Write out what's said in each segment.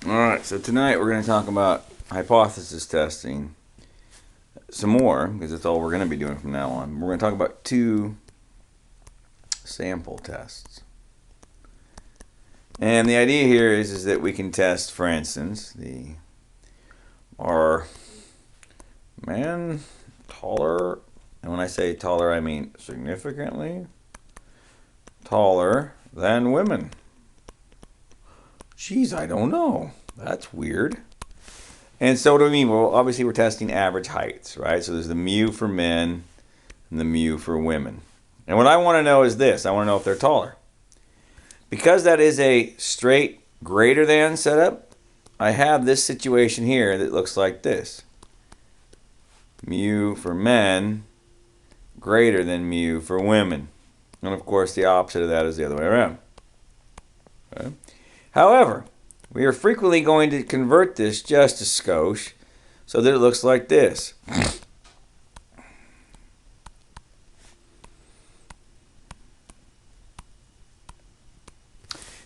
Alright, so tonight we're going to talk about hypothesis testing some more, because that's all we're going to be doing from now on. We're going to talk about two sample tests. And the idea here is that we can test, for instance, are men taller, and when I say taller I mean significantly taller than women. Geez, I don't know. That's weird. And so what do we mean? Well, obviously we're testing average heights, right? So there's the mu for men and the mu for women. And what I want to know is this. I want to know if they're taller. Because that is a straight greater than setup, I have this situation here that looks like this. Mu for men greater than mu for women. And of course the opposite of that is the other way around. Okay? However, we are frequently going to convert this just a skosh so that it looks like this.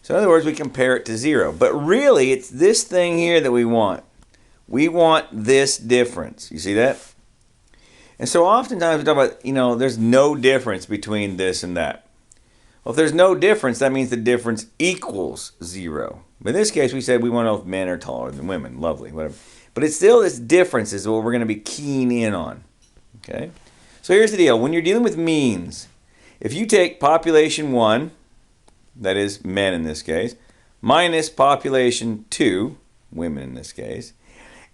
So in other words, we compare it to 0. But really, it's this thing here that we want. We want this difference. You see that? And so oftentimes we talk about, there's no difference between this and that. Well, if there's no difference, that means the difference equals 0. But in this case, we said we want to know if men are taller than women. Lovely, whatever. But it's still this difference is what we're going to be keying in on. Okay? So here's the deal. When you're dealing with means, if you take population 1, that is men in this case, minus population 2, women in this case,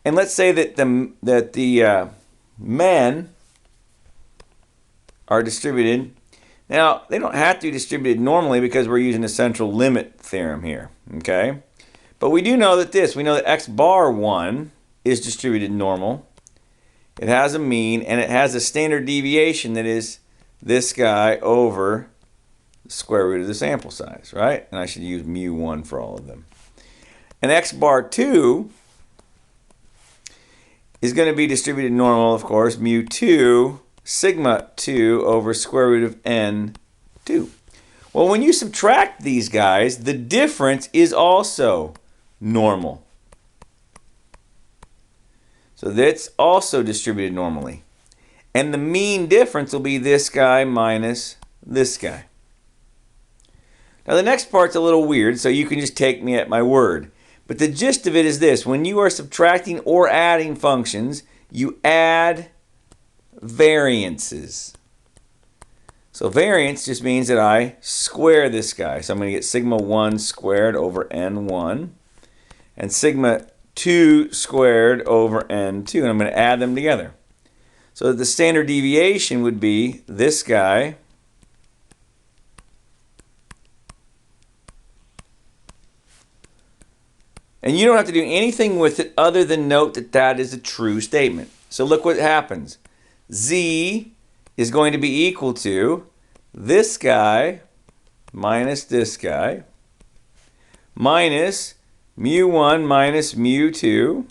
and let's say that the men are distributed. Now, they don't have to be distributed normally because we're using a central limit theorem here, okay? But we do know that we know that x bar 1 is distributed normal. It has a mean, and it has a standard deviation that is this guy over the square root of the sample size, right? And I should use mu1 for all of them. And x bar 2 is going to be distributed normal, of course, mu2 sigma 2 over square root of n2. Well, when you subtract these guys, the difference is also normal. So that's also distributed normally. And the mean difference will be this guy minus this guy. Now the next part's a little weird, so you can just take me at my word. But the gist of it is this. When you are subtracting or adding functions, you add variances. So variance just means that I square this guy. So I'm going to get sigma 1 squared over n1 and sigma 2 squared over n2, and I'm going to add them together. So the standard deviation would be this guy and you don't have to do anything with it other than note that that is a true statement. So look what happens. Z is going to be equal to this guy minus this guy minus mu1 minus mu2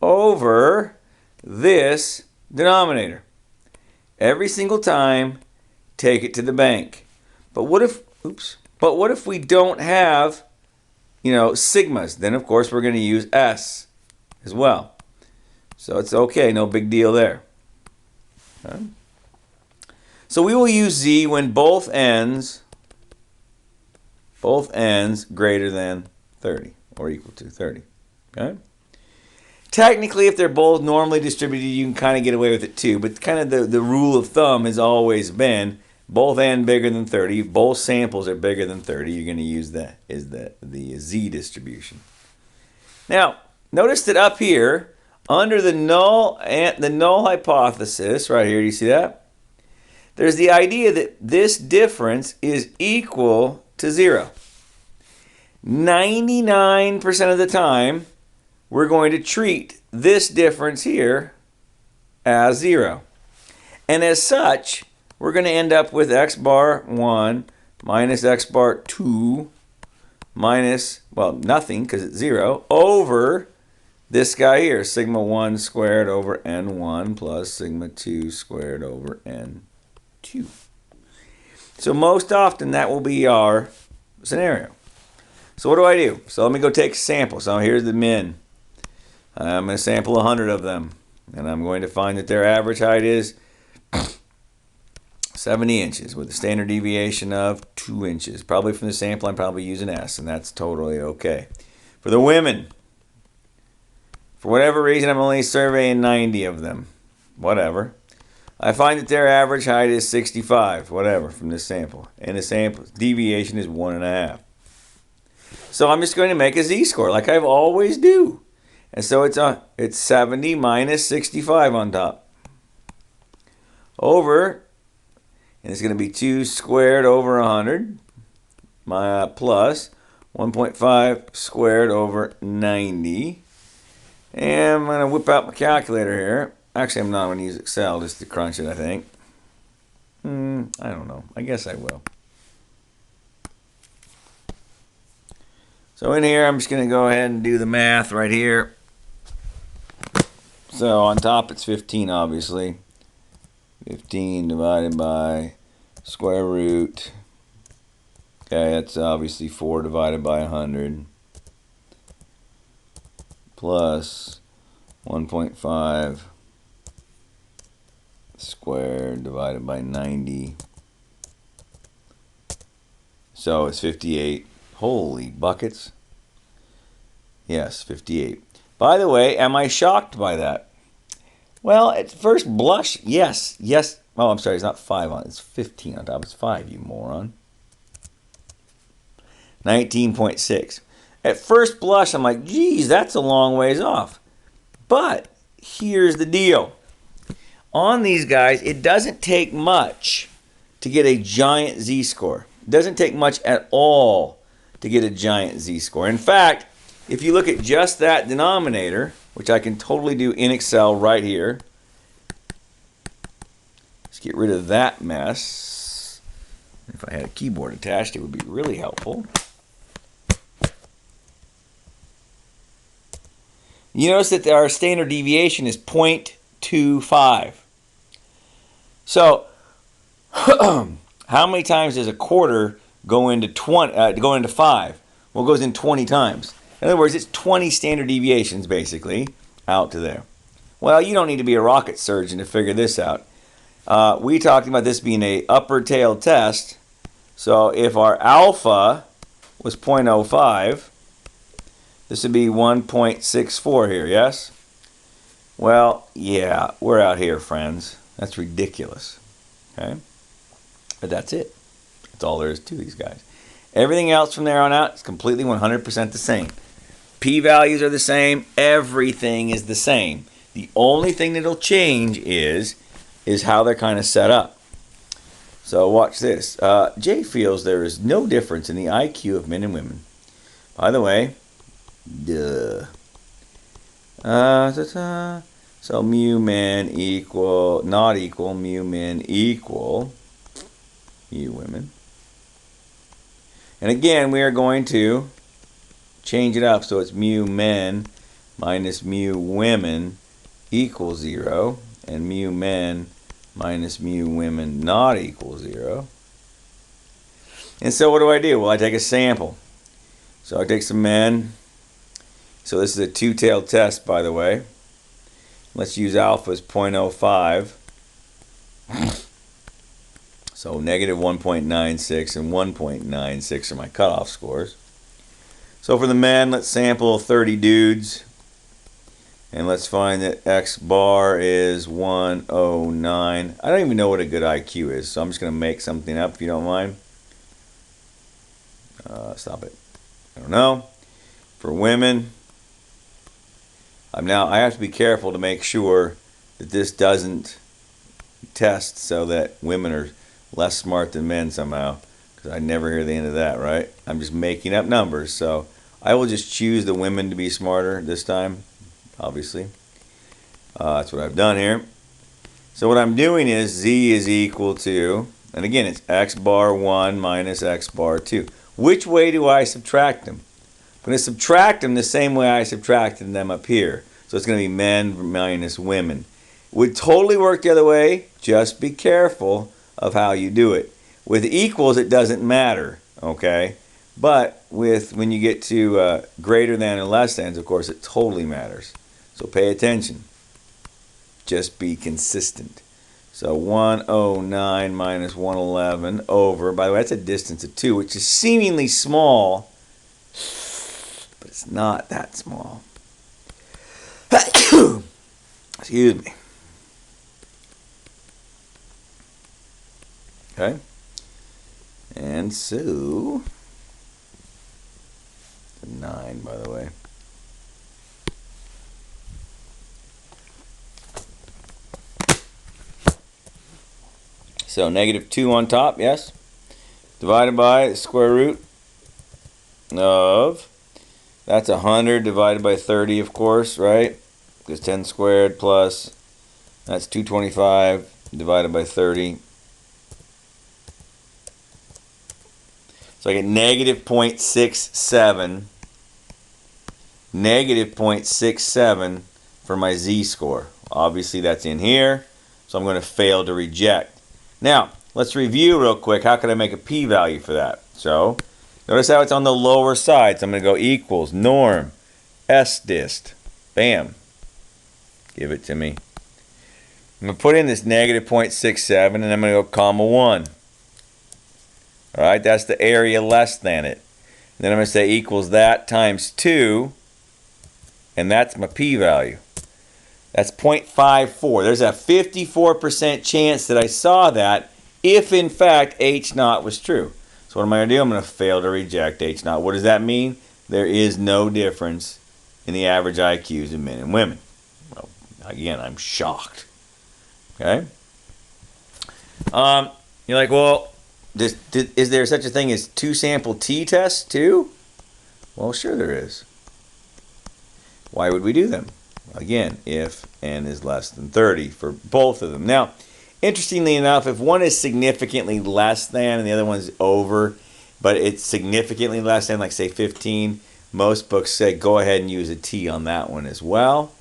over this denominator. Every single time, take it to the bank. But what if we don't have, sigmas? Then of course we're going to use S as well. So it's okay, no big deal there. Okay. So we will use Z when both ends greater than 30 or equal to 30. Okay? Technically, if they're both normally distributed, you can kind of get away with it too. But kind of the rule of thumb has always been both n bigger than 30, both samples are bigger than 30. You're going to use the Z distribution. Now, notice that up here, under the null hypothesis, right here, you see that? There's the idea that this difference is equal to 0. 99% of the time, we're going to treat this difference here as 0. And as such, we're going to end up with x bar 1 minus x bar 2 minus, well, nothing because it's 0, over this guy here, sigma 1 squared over n1 plus sigma 2 squared over n2. So most often that will be our scenario. So what do I do? So let me go take a sample. So here's the men. I'm going to sample 100 of them. And I'm going to find that their average height is 70 inches with a standard deviation of 2 inches. Probably from the sample, I'm probably using S, and that's totally okay. For the women, for whatever reason, I'm only surveying 90 of them. Whatever. I find that their average height is 65, whatever, from this sample. And the sample deviation is 1.5. So I'm just going to make a z-score like I always do. And so it's 70 minus 65 on top. Over, and it's going to be 2 squared over 100 plus 1.5 squared over 90. And I'm going to whip out my calculator here. Actually, I'm not going to use Excel just to crunch it, I think. I don't know. I guess I will. So in here, I'm just going to go ahead and do the math right here. So on top, it's 15, obviously. 15 divided by square root. Okay, that's obviously 4 divided by 100. Plus 1.5 squared divided by 90. So it's 58. Holy buckets. Yes, 58. By the way, am I shocked by that? Well, at first blush, yes. Oh, I'm sorry, it's not 5 on it. It's 15 on top. It's 5, you moron. 19.6. At first blush, I'm like, geez, that's a long ways off. But here's the deal. On these guys, it doesn't take much to get a giant z-score. It doesn't take much at all to get a giant z-score. In fact, if you look at just that denominator, which I can totally do in Excel right here. Let's get rid of that mess. If I had a keyboard attached, it would be really helpful. You notice that our standard deviation is 0.25. So, how many times does a quarter go into 5? Well, it goes in 20 times. In other words, it's 20 standard deviations, basically, out to there. Well, you don't need to be a rocket surgeon to figure this out. We talked about this being an upper tail test. So if our alpha was 0.05, this would be 1.64 here, yes? Well, yeah, we're out here, friends. That's ridiculous. Okay? But that's it. That's all there is to these guys. Everything else from there on out is completely 100% the same. P-values are the same. Everything is the same. The only thing that'll change is how they're kind of set up. So watch this. Jay feels there is no difference in the IQ of men and women. By the way, duh. So mu men equal, not equal, mu men equal mu women. And again, we are going to change it up so it's mu men minus mu women equals 0, and mu men minus mu women not equal 0. And so what do? Well, I take a sample. So I take some men. So this is a two-tailed test, by the way. Let's use alpha as 0.05. So negative 1.96 and 1.96 are my cutoff scores. So for the men, let's sample 30 dudes. And let's find that X bar is 109. I don't even know what a good IQ is, so I'm just going to make something up if you don't mind. Stop it. I don't know. For women, I have to be careful to make sure that this doesn't test so that women are less smart than men somehow, because I never hear the end of that, right? I'm just making up numbers, so I will just choose the women to be smarter this time, obviously. That's what I've done here. So what I'm doing is z is equal to, and again, it's x bar 1 minus x bar 2. Which way do I subtract them? I'm going to subtract them the same way I subtracted them up here. So it's going to be men minus women. It would totally work the other way. Just be careful of how you do it. With equals, it doesn't matter, okay? But when you get to greater than and less than, of course, it totally matters. So pay attention. Just be consistent. So 109 minus 111 over, by the way, that's a distance of 2, which is seemingly small, but it's not that small. Excuse me. Okay. And so, 9, by the way. So negative 2 on top, yes. Divided by the square root of, that's 100 divided by 30, of course, right? Because 10 squared plus, that's 225 divided by 30. So I get negative 0.67. Negative 0.67 for my z-score. Obviously that's in here, so I'm going to fail to reject. Now, let's review real quick. How can I make a p-value for that? So, notice how it's on the lower side. So I'm going to go equals norm s dist. Bam. Give it to me. I'm going to put in this negative 0.67 and I'm going to go comma 1. Alright, that's the area less than it. And then I'm going to say equals that times 2, and that's my p-value. That's 0.54. There's a 54% chance that I saw that if, in fact, H naught was true. So what am I going to do? I'm going to fail to reject H naught. What does that mean? There is no difference in the average IQs of men and women. Well, again, I'm shocked. Okay? You're like, well, is there such a thing as two-sample t-tests too? Well, sure there is. Why would we do them? Again, if n is less than 30 for both of them. Now, interestingly enough, if one is significantly less than and the other one's over, but it's significantly less than, like say 15, most books say go ahead and use a t on that one as well.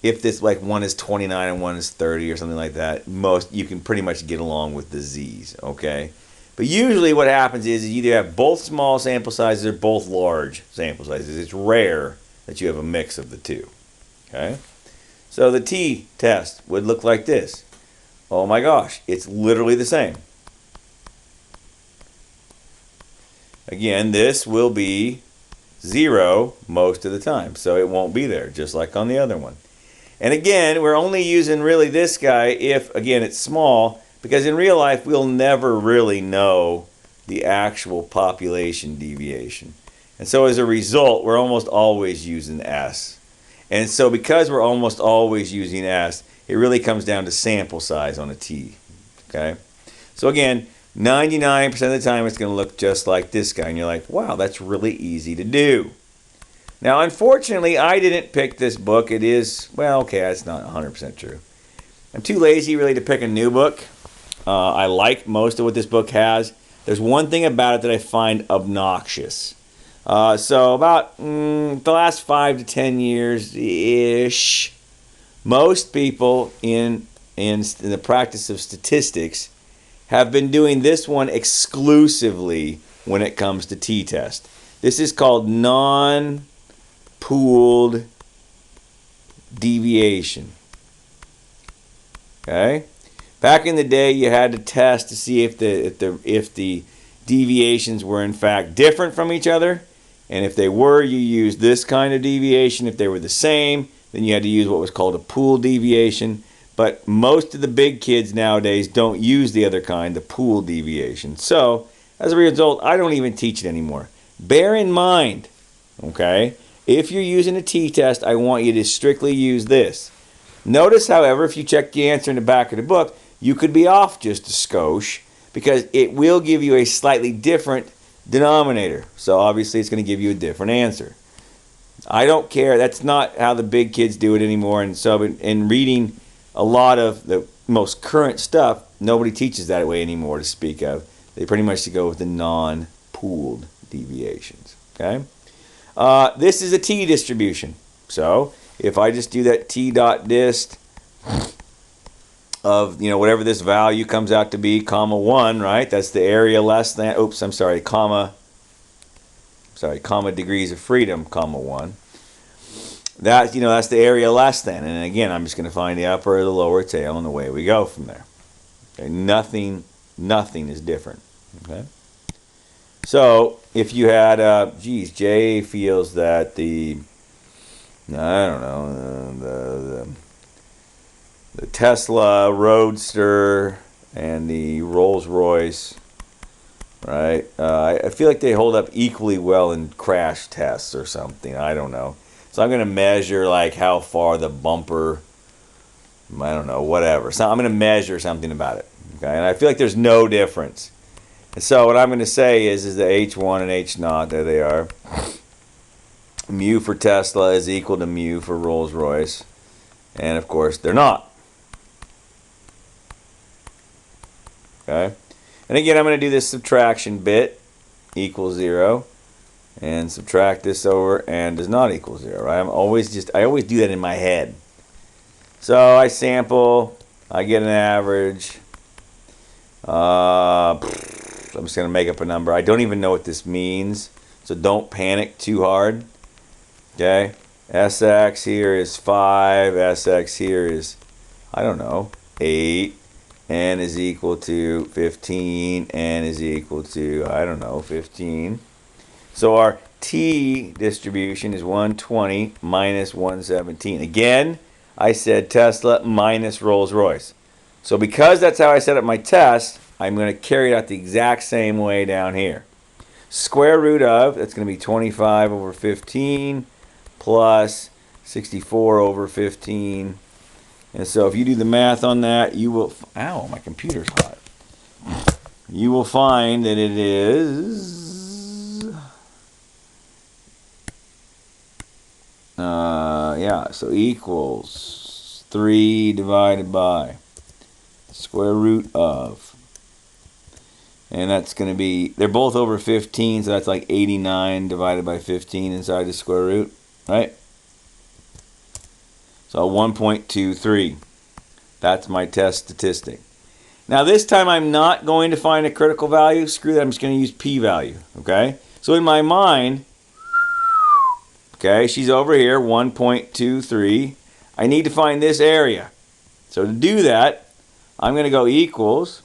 If this, like one is 29 and one is 30 or something like that, you can pretty much get along with the z's, okay? But usually what happens is you either have both small sample sizes or both large sample sizes. It's rare that you have a mix of the two. Okay? So the t-test would look like this. Oh my gosh, it's literally the same. Again, this will be 0 most of the time, so it won't be there, just like on the other one. And again, we're only using really this guy if, again, it's small, because in real life, we'll never really know the actual population deviation. And so as a result, we're almost always using S. And so because we're almost always using S, it really comes down to sample size on a T. Okay? So again, 99% of the time it's going to look just like this guy. And you're like, wow, that's really easy to do. Now, unfortunately, I didn't pick this book. It is, well, okay, that's not 100% true. I'm too lazy really to pick a new book. I like most of what this book has. There's one thing about it that I find obnoxious. So about the last 5 to 10 years-ish, most people in the practice of statistics have been doing this one exclusively when it comes to t-test. This is called non-pooled deviation. Okay? Back in the day, you had to test to see if the deviations were in fact different from each other. And if they were, you used this kind of deviation. If they were the same, then you had to use what was called a pooled deviation. But most of the big kids nowadays don't use the other kind, the pooled deviation. So, as a result, I don't even teach it anymore. Bear in mind, okay, if you're using a t-test, I want you to strictly use this. Notice, however, if you check the answer in the back of the book, you could be off just a skosh because it will give you a slightly different denominator. So obviously it's going to give you a different answer. I don't care. That's not how the big kids do it anymore. And so in reading a lot of the most current stuff, nobody teaches that way anymore to speak of. They pretty much go with the non-pooled deviations. Okay. This is a t distribution. So if I just do that t dot dist of, whatever this value comes out to be, comma 1, right? That's the area less than, comma degrees of freedom, comma 1. That, that's the area less than. And again, I'm just going to find the upper or the lower tail, and away we go from there. Okay, nothing is different. Okay. So if you had, Jay feels that the Tesla Roadster and the Rolls-Royce, right? I feel like they hold up equally well in crash tests or something. I don't know. So I'm going to measure like how far the bumper, I don't know, whatever. So I'm going to measure something about it. Okay, and I feel like there's no difference. And so what I'm going to say is the H1 and H0, there they are. Mu for Tesla is equal to mu for Rolls-Royce. And of course, they're not. Okay. And again, I'm going to do this subtraction bit equals 0. And subtract this over and does not equal 0. Right? I always do that in my head. So I sample, I get an average. I'm just going to make up a number. I don't even know what this means, so don't panic too hard. Okay? SX here is 5. SX here is, I don't know, 8. N is equal to 15. N is equal to, I don't know, 15. So our T distribution is 120 minus 117. Again, I said Tesla minus Rolls-Royce. So because that's how I set up my test, I'm going to carry it out the exact same way down here. Square root of, that's going to be 25 over 15 plus 64 over 15. And so if you do the math on that, you will... Ow, my computer's hot. You will find that it is... so equals 3 divided by square root of, and that's going to be, they're both over 15, so that's like 89 divided by 15 inside the square root, right? So 1.23. That's my test statistic. Now this time I'm not going to find a critical value. Screw that, I'm just going to use p-value, okay? So in my mind, okay, she's over here, 1.23. I need to find this area. So to do that, I'm going to go equals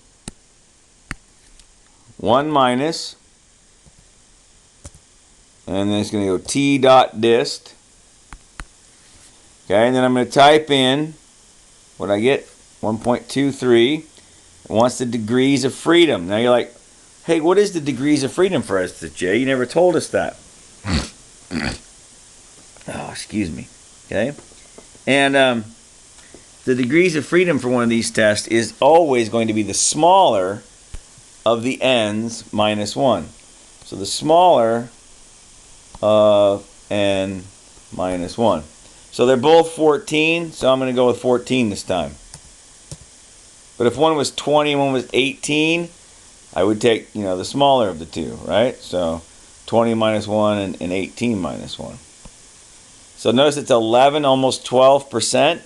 1 minus, and then it's going to go t dot dist. Okay, and then I'm going to type in what I get, 1.23. It wants the degrees of freedom. Now you're like, hey, what is the degrees of freedom for us, Jay? You never told us that. Oh, excuse me. Okay, and the degrees of freedom for one of these tests is always going to be the smaller of the n's minus 1. So the smaller of n minus 1. So they're both 14, so I'm going to go with 14 this time. But if one was 20 and one was 18, I would take, the smaller of the two, right? So 20 minus 1 and 18 minus 1. So notice it's 11, almost 12%.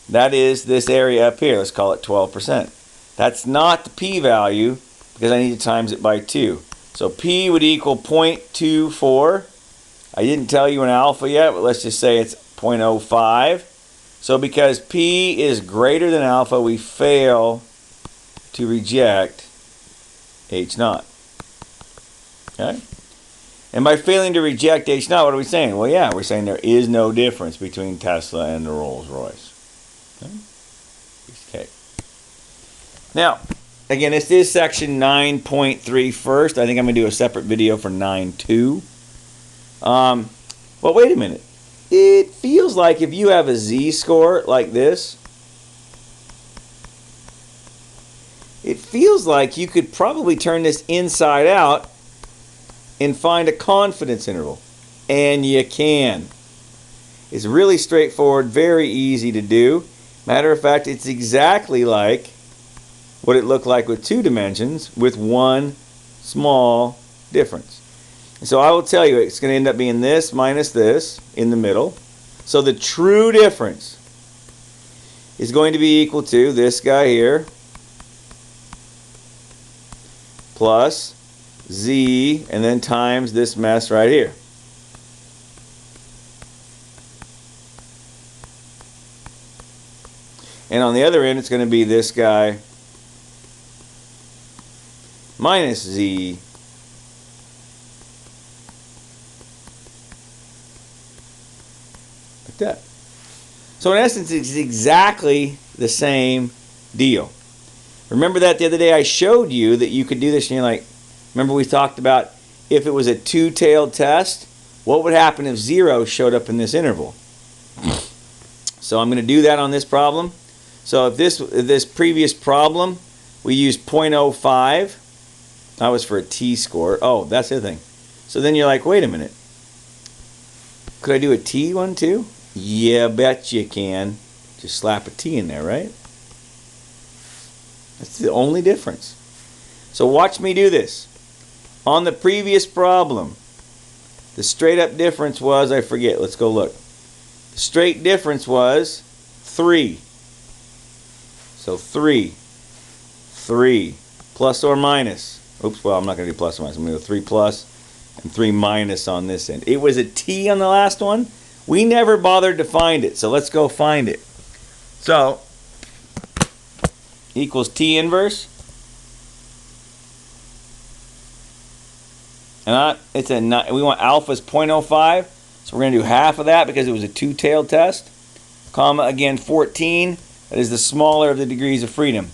That is this area up here. Let's call it 12%. That's not the p-value because I need to times it by 2. So p would equal 0.24. I didn't tell you an alpha yet, but let's just say it's 0.05. So because p is greater than alpha, we fail to reject H0. Okay? And by failing to reject H0, what are we saying? Well, yeah, we're saying there is no difference between Tesla and the Rolls-Royce. Okay. Now, again, this is section 9.3 first. I think I'm going to do a separate video for 9.2. Well, wait a minute. It feels like if you have a z-score like this, it feels like you could probably turn this inside out and find a confidence interval. And you can. It's really straightforward, very easy to do. Matter of fact, it's exactly like what it looked like with 2 dimensions with one small difference. And so I will tell you, it's going to end up being this minus this in the middle. So the true difference is going to be equal to this guy here plus z and then times this mess right here. And on the other end, it's going to be this guy minus z like that. So in essence, it's exactly the same deal. Remember that the other day I showed you that you could do this and you're like, remember we talked about if it was a two-tailed test, what would happen if 0 showed up in this interval? So I'm going to do that on this problem. So if this previous problem, we used 0.05. That was for a t-score. Oh, that's the other thing. So then you're like, wait a minute. Could I do a t one too? Yeah, bet you can. Just slap a t in there, right? That's the only difference. So watch me do this. On the previous problem, the straight up difference was, I forget, let's go look. The straight difference was 3. So 3 plus or minus. Oops, well, I'm not going to do plus or minus. I'm going to go 3 plus and 3 minus on this end. It was a t on the last one. We never bothered to find it, so let's go find it. So, equals t inverse. And we want alpha's 0.05, so we're going to do half of that because it was a two-tailed test. Comma, again, 14. That is the smaller of the degrees of freedom.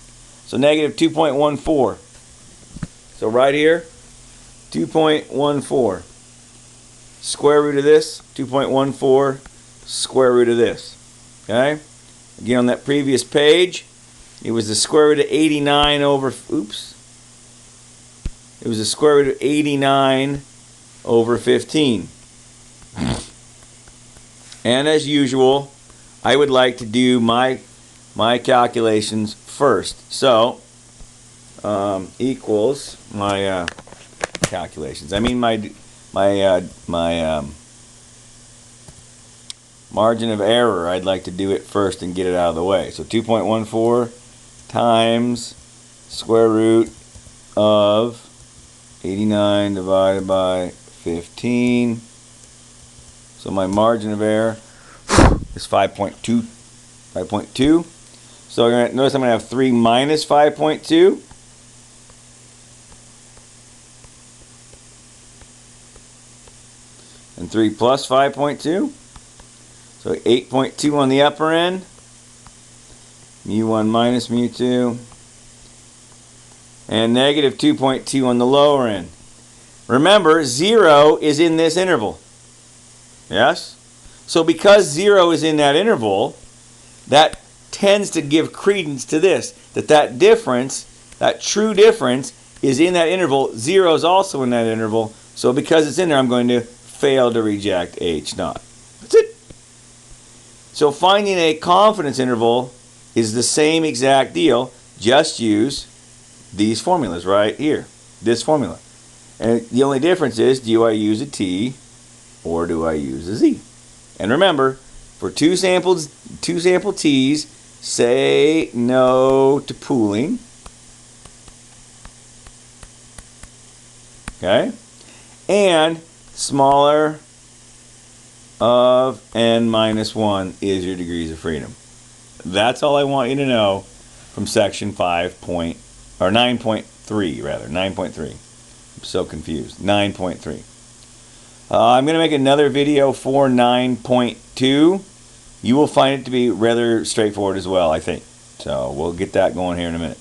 So negative 2.14. So right here, 2.14. Square root of this, 2.14, square root of this. Okay? Again, on that previous page, it was the square root of 89 over, oops. It was the square root of 89 over 15. And as usual, I would like to do my calculations first. So, equals my calculations. I mean my margin of error. I'd like to do it first and get it out of the way. So 2.14 times square root of 89 divided by 15. So my margin of error is 5.2. 5.2. So notice I'm going to have 3 minus 5.2. And 3 plus 5.2. So 8.2 on the upper end. Mu1 minus mu2. And negative 2.2 on the lower end. Remember, 0 is in this interval. Yes? So because 0 is in that interval, that tends to give credence to this. That difference, that true difference, is in that interval. 0 is also in that interval. So because it's in there, I'm going to fail to reject H naught. That's it. So finding a confidence interval is the same exact deal. Just use these formulas right here. This formula. And the only difference is, do I use a T or do I use a Z? And remember, for two sample T's, say no to pooling. Okay? And smaller of n minus 1 is your degrees of freedom. That's all I want you to know from section 9.3 rather, 9.3. I'm so confused. 9.3. I'm going to make another video for 9.2. You will find it to be rather straightforward as well, I think. So we'll get that going here in a minute.